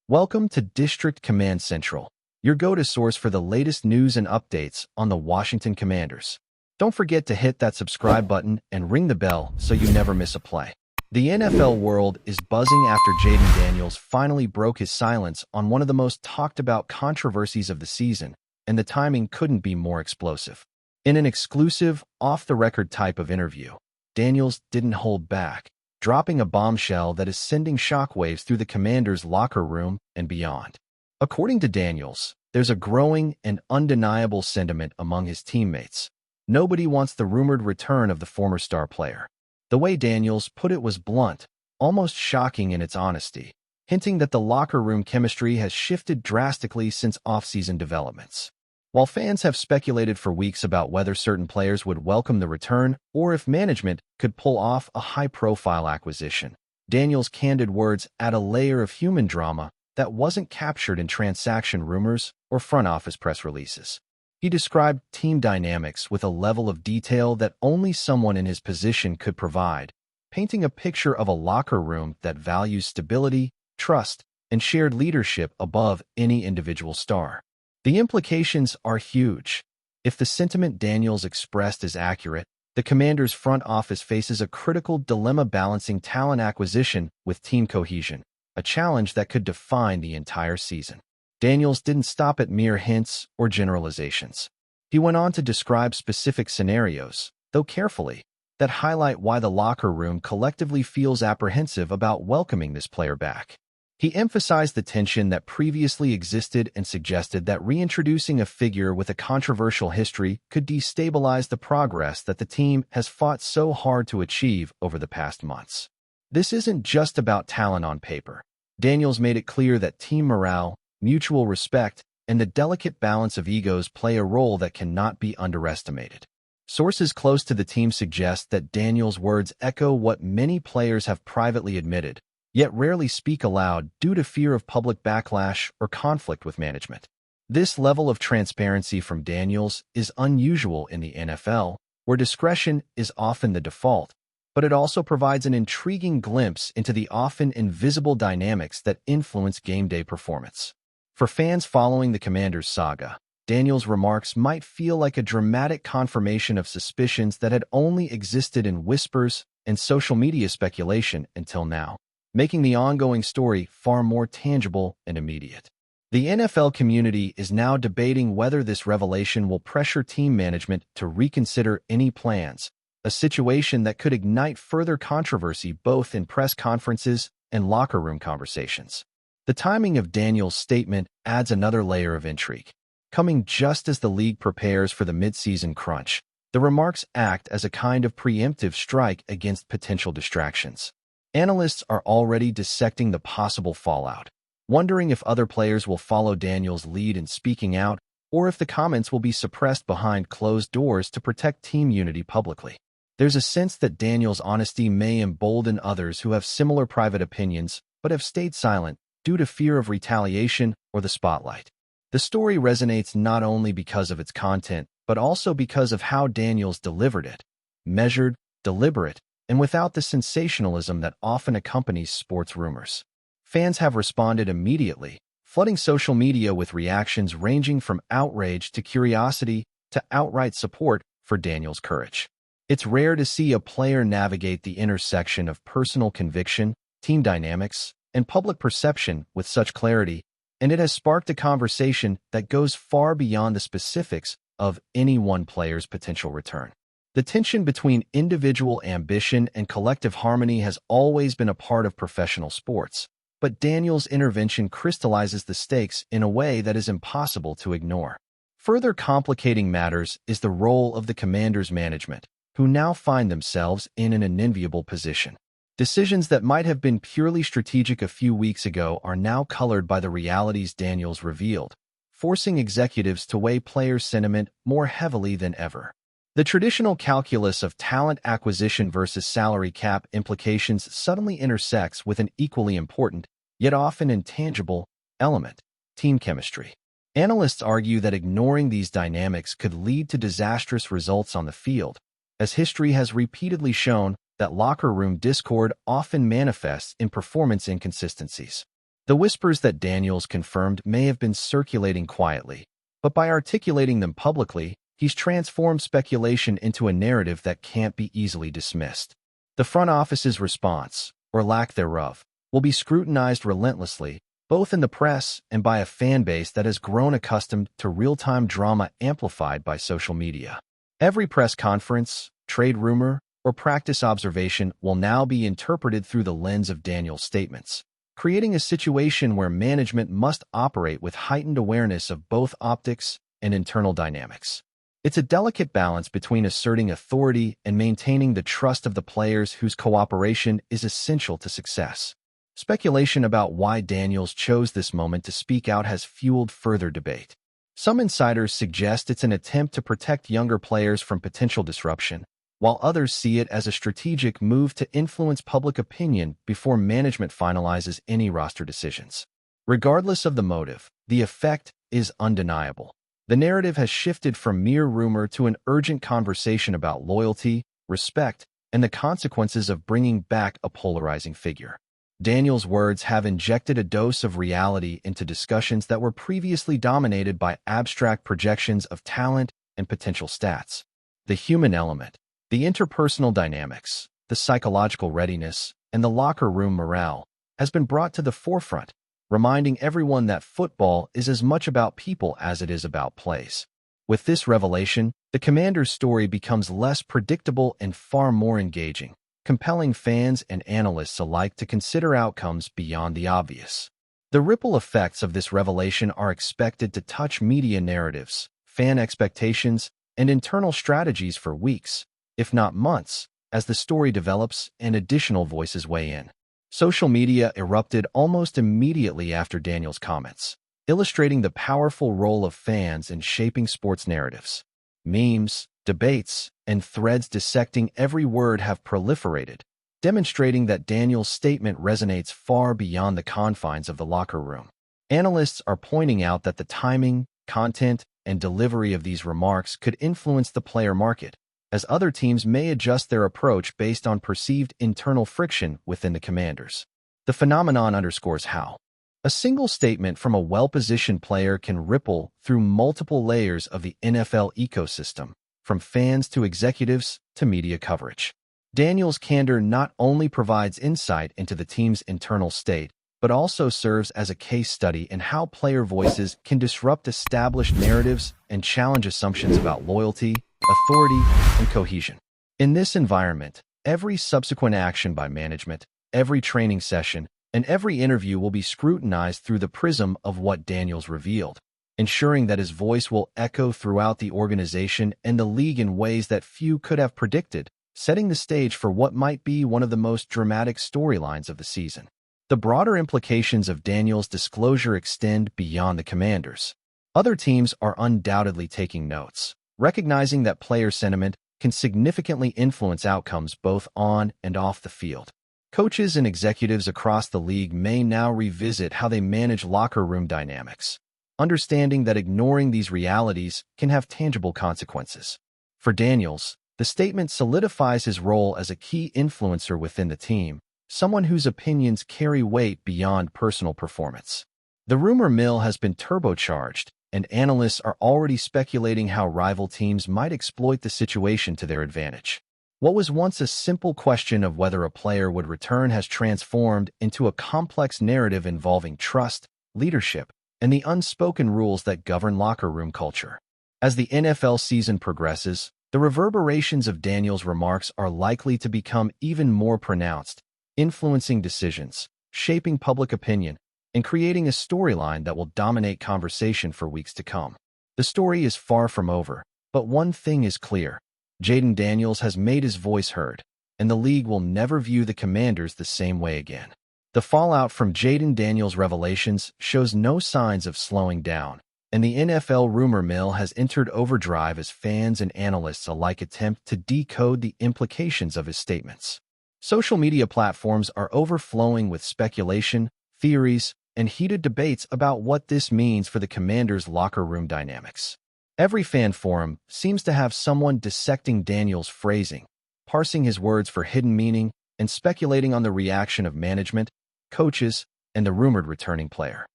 Welcome to District Command Central, your go-to source for the latest news and updates on the Washington Commanders. Don't forget to hit that subscribe button and ring the bell so you never miss a play. The NFL world is buzzing after JAYDEN Daniels finally broke his silence on one of the most talked-about controversies of the season, and the timing couldn't be more explosive. In an exclusive, off-the-record type of interview, Daniels didn't hold back, dropping a bombshell that is sending shockwaves through the Commanders' locker room and beyond. According to Daniels, there's a growing and undeniable sentiment among his teammates. Nobody wants the rumored return of the former star player. The way Daniels put it was blunt, almost shocking in its honesty, hinting that the locker room chemistry has shifted drastically since off-season developments. While fans have speculated for weeks about whether certain players would welcome the return or if management could pull off a high-profile acquisition, Daniels' candid words add a layer of human drama that wasn't captured in transaction rumors or front office press releases. He described team dynamics with a level of detail that only someone in his position could provide, painting a picture of a locker room that values stability, trust, and shared leadership above any individual star. The implications are huge. If the sentiment Daniels expressed is accurate, the Commanders' front office faces a critical dilemma balancing talent acquisition with team cohesion, a challenge that could define the entire season. Daniels didn't stop at mere hints or generalizations. He went on to describe specific scenarios, though carefully, that highlight why the locker room collectively feels apprehensive about welcoming this player back. He emphasized the tension that previously existed and suggested that reintroducing a figure with a controversial history could destabilize the progress that the team has fought so hard to achieve over the past months. This isn't just about talent on paper. Daniels made it clear that team morale, mutual respect, and the delicate balance of egos play a role that cannot be underestimated. Sources close to the team suggest that Daniels' words echo what many players have privately admitted, yet rarely speak aloud due to fear of public backlash or conflict with management. This level of transparency from Daniels is unusual in the NFL, where discretion is often the default, but it also provides an intriguing glimpse into the often invisible dynamics that influence game day performance. For fans following the Commanders' saga, Daniels' remarks might feel like a dramatic confirmation of suspicions that had only existed in whispers and social media speculation until now, making the ongoing story far more tangible and immediate. The NFL community is now debating whether this revelation will pressure team management to reconsider any plans, a situation that could ignite further controversy both in press conferences and locker room conversations. The timing of Daniels' statement adds another layer of intrigue. Coming just as the league prepares for the midseason crunch, the remarks act as a kind of preemptive strike against potential distractions. Analysts are already dissecting the possible fallout, wondering if other players will follow Daniels' lead in speaking out or if the comments will be suppressed behind closed doors to protect team unity publicly. There's a sense that Daniels' honesty may embolden others who have similar private opinions but have stayed silent due to fear of retaliation or the spotlight. The story resonates not only because of its content, but also because of how Daniels delivered it: measured, deliberate, and without the sensationalism that often accompanies sports rumors. Fans have responded immediately, flooding social media with reactions ranging from outrage to curiosity to outright support for Daniels' courage. It's rare to see a player navigate the intersection of personal conviction, team dynamics, and public perception with such clarity, and it has sparked a conversation that goes far beyond the specifics of any one player's potential return. The tension between individual ambition and collective harmony has always been a part of professional sports, but Daniels' intervention crystallizes the stakes in a way that is impossible to ignore. Further complicating matters is the role of the Commanders' management, who now find themselves in an unenviable position. Decisions that might have been purely strategic a few weeks ago are now colored by the realities Daniels revealed, forcing executives to weigh player sentiment more heavily than ever. The traditional calculus of talent acquisition versus salary cap implications suddenly intersects with an equally important, yet often intangible, element: team chemistry. Analysts argue that ignoring these dynamics could lead to disastrous results on the field, as history has repeatedly shown that locker room discord often manifests in performance inconsistencies. The whispers that Daniels confirmed may have been circulating quietly, but by articulating them publicly, he's transformed speculation into a narrative that can't be easily dismissed. The front office's response, or lack thereof, will be scrutinized relentlessly, both in the press and by a fan base that has grown accustomed to real-time drama amplified by social media. Every press conference, trade rumor, or practice observation will now be interpreted through the lens of Daniels' statements, creating a situation where management must operate with heightened awareness of both optics and internal dynamics. It's a delicate balance between asserting authority and maintaining the trust of the players whose cooperation is essential to success. Speculation about why Daniels chose this moment to speak out has fueled further debate. Some insiders suggest it's an attempt to protect younger players from potential disruption, while others see it as a strategic move to influence public opinion before management finalizes any roster decisions. Regardless of the motive, the effect is undeniable. The narrative has shifted from mere rumor to an urgent conversation about loyalty, respect, and the consequences of bringing back a polarizing figure. Daniels' words have injected a dose of reality into discussions that were previously dominated by abstract projections of talent and potential stats. The human element, the interpersonal dynamics, the psychological readiness, and the locker room morale has been brought to the forefront, reminding everyone that football is as much about people as it is about plays. With this revelation, the Commanders' story becomes less predictable and far more engaging, compelling fans and analysts alike to consider outcomes beyond the obvious. The ripple effects of this revelation are expected to touch media narratives, fan expectations, and internal strategies for weeks, if not months, as the story develops and additional voices weigh in. Social media erupted almost immediately after Daniels' comments, illustrating the powerful role of fans in shaping sports narratives. Memes, debates, and threads dissecting every word have proliferated, demonstrating that Daniels' statement resonates far beyond the confines of the locker room. Analysts are pointing out that the timing, content, and delivery of these remarks could influence the player market, as other teams may adjust their approach based on perceived internal friction within the Commanders. The phenomenon underscores how a single statement from a well-positioned player can ripple through multiple layers of the NFL ecosystem, from fans to executives to media coverage. Daniels' candor not only provides insight into the team's internal state, but also serves as a case study in how player voices can disrupt established narratives and challenge assumptions about loyalty, authority, and cohesion. In this environment, every subsequent action by management, every training session, and every interview will be scrutinized through the prism of what Daniels revealed, ensuring that his voice will echo throughout the organization and the league in ways that few could have predicted, setting the stage for what might be one of the most dramatic storylines of the season. The broader implications of Daniels' disclosure extend beyond the Commanders. Other teams are undoubtedly taking notes, recognizing that player sentiment can significantly influence outcomes both on and off the field. Coaches and executives across the league may now revisit how they manage locker room dynamics, understanding that ignoring these realities can have tangible consequences. For Daniels, the statement solidifies his role as a key influencer within the team, someone whose opinions carry weight beyond personal performance. The rumor mill has been turbocharged, and analysts are already speculating how rival teams might exploit the situation to their advantage. What was once a simple question of whether a player would return has transformed into a complex narrative involving trust, leadership, and the unspoken rules that govern locker room culture. As the NFL season progresses, the reverberations of Daniels' remarks are likely to become even more pronounced, influencing decisions, shaping public opinion, and creating a storyline that will dominate conversation for weeks to come. The story is far from over, but one thing is clear. JAYDEN Daniels has made his voice heard, and the league will never view the Commanders the same way again. The fallout from JAYDEN Daniels' revelations shows no signs of slowing down, and the NFL rumor mill has entered overdrive as fans and analysts alike attempt to decode the implications of his statements. Social media platforms are overflowing with speculation, theories, and heated debates about what this means for the Commanders' locker room dynamics. Every fan forum seems to have someone dissecting Daniels' phrasing, parsing his words for hidden meaning, and speculating on the reaction of management, coaches, and the rumored returning player.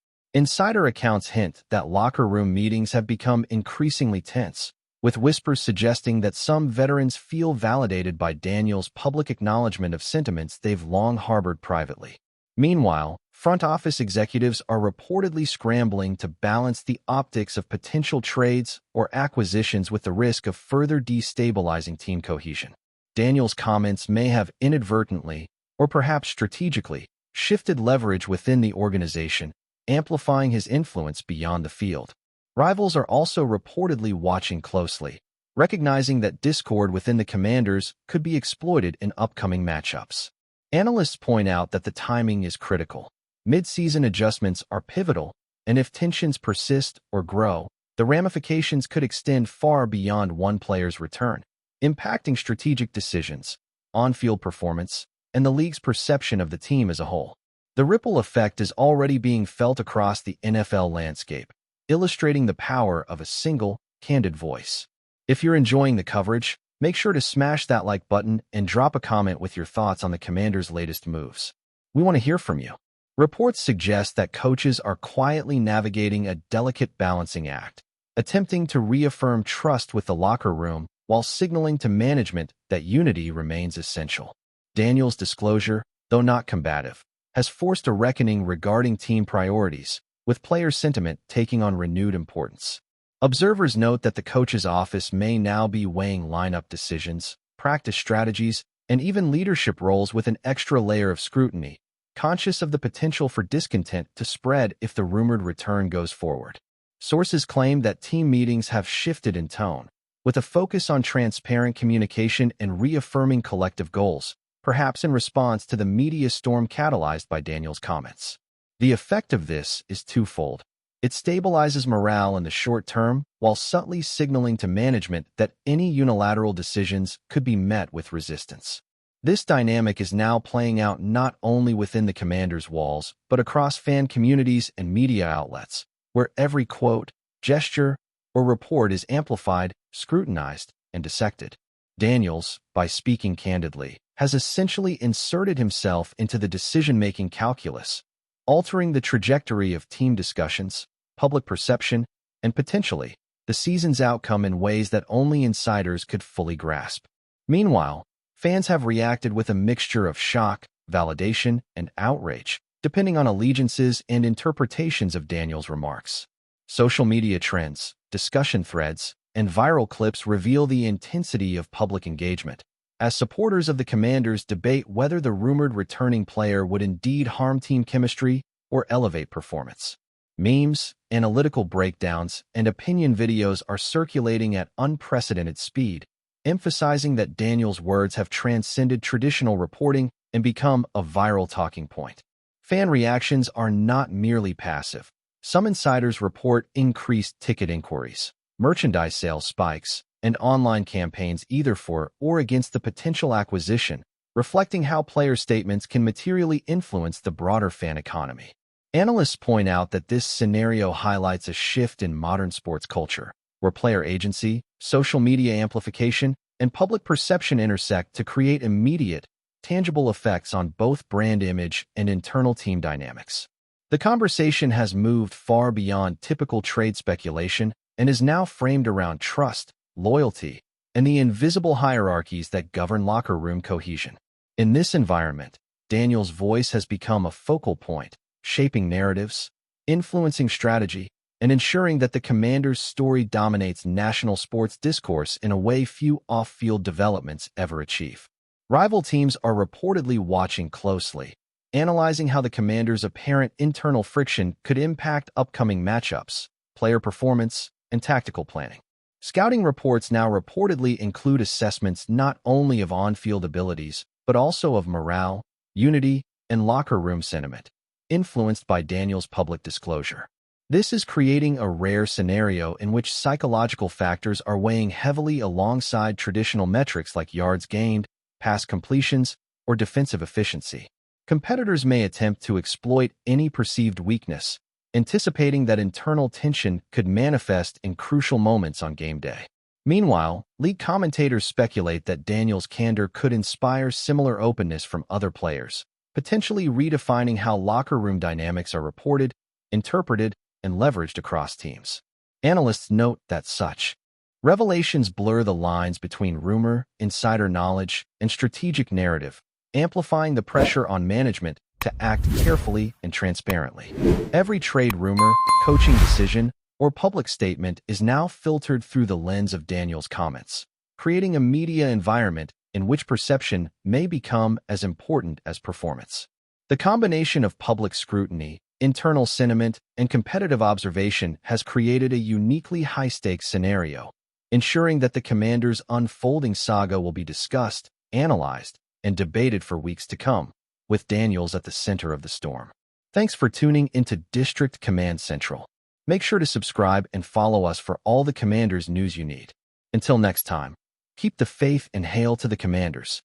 Insider accounts hint that locker room meetings have become increasingly tense, with whispers suggesting that some veterans feel validated by Daniels' public acknowledgement of sentiments they've long harbored privately. Meanwhile, front office executives are reportedly scrambling to balance the optics of potential trades or acquisitions with the risk of further destabilizing team cohesion. Daniels' comments may have inadvertently, or perhaps strategically, shifted leverage within the organization, amplifying his influence beyond the field. Rivals are also reportedly watching closely, recognizing that discord within the Commanders could be exploited in upcoming matchups. Analysts point out that the timing is critical. Mid-season adjustments are pivotal, and if tensions persist or grow, the ramifications could extend far beyond one player's return, impacting strategic decisions, on-field performance, and the league's perception of the team as a whole. The ripple effect is already being felt across the NFL landscape, illustrating the power of a single, candid voice. If you're enjoying the coverage, make sure to smash that like button and drop a comment with your thoughts on the Commanders' latest moves. We want to hear from you. Reports suggest that coaches are quietly navigating a delicate balancing act, attempting to reaffirm trust with the locker room while signaling to management that unity remains essential. Daniels' disclosure, though not combative, has forced a reckoning regarding team priorities, with player sentiment taking on renewed importance. Observers note that the coach's office may now be weighing lineup decisions, practice strategies, and even leadership roles with an extra layer of scrutiny, conscious of the potential for discontent to spread if the rumored return goes forward. Sources claim that team meetings have shifted in tone, with a focus on transparent communication and reaffirming collective goals, perhaps in response to the media storm catalyzed by Daniels' comments. The effect of this is twofold. It stabilizes morale in the short term while subtly signaling to management that any unilateral decisions could be met with resistance. This dynamic is now playing out not only within the Commanders' walls, but across fan communities and media outlets, where every quote, gesture, or report is amplified, scrutinized, and dissected. Daniels, by speaking candidly, has essentially inserted himself into the decision-making calculus, altering the trajectory of team discussions, public perception, and potentially the season's outcome in ways that only insiders could fully grasp. Meanwhile, fans have reacted with a mixture of shock, validation, and outrage, depending on allegiances and interpretations of Daniels' remarks. Social media trends, discussion threads, and viral clips reveal the intensity of public engagement, as supporters of the Commanders debate whether the rumored returning player would indeed harm team chemistry or elevate performance. Memes, analytical breakdowns, and opinion videos are circulating at unprecedented speed, emphasizing that Daniels' words have transcended traditional reporting and become a viral talking point. Fan reactions are not merely passive. Some insiders report increased ticket inquiries, merchandise sales spikes, and online campaigns either for or against the potential acquisition, reflecting how player statements can materially influence the broader fan economy. Analysts point out that this scenario highlights a shift in modern sports culture, where player agency, social media amplification, and public perception intersect to create immediate, tangible effects on both brand image and internal team dynamics. The conversation has moved far beyond typical trade speculation and is now framed around trust, loyalty, and the invisible hierarchies that govern locker room cohesion. In this environment, Daniels' voice has become a focal point, shaping narratives, influencing strategy, and ensuring that the Commanders' story dominates national sports discourse in a way few off-field developments ever achieve. Rival teams are reportedly watching closely, analyzing how the Commanders' apparent internal friction could impact upcoming matchups, player performance, and tactical planning. Scouting reports now reportedly include assessments not only of on-field abilities, but also of morale, unity, and locker room sentiment, influenced by Daniels' public disclosure. This is creating a rare scenario in which psychological factors are weighing heavily alongside traditional metrics like yards gained, pass completions, or defensive efficiency. Competitors may attempt to exploit any perceived weakness, anticipating that internal tension could manifest in crucial moments on game day. Meanwhile, league commentators speculate that Daniels' candor could inspire similar openness from other players, potentially redefining how locker room dynamics are reported, interpreted, and leveraged across teams. Analysts note that such revelations blur the lines between rumor, insider knowledge, and strategic narrative, amplifying the pressure on management to act carefully and transparently. Every trade rumor, coaching decision, or public statement is now filtered through the lens of Daniels' comments, creating a media environment in which perception may become as important as performance. The combination of public scrutiny, internal sentiment, and competitive observation has created a uniquely high-stakes scenario, ensuring that the Commanders' unfolding saga will be discussed, analyzed, and debated for weeks to come, with Daniels at the center of the storm. Thanks for tuning into District Command Central. Make sure to subscribe and follow us for all the Commanders news you need. Until next time, keep the faith and hail to the Commanders.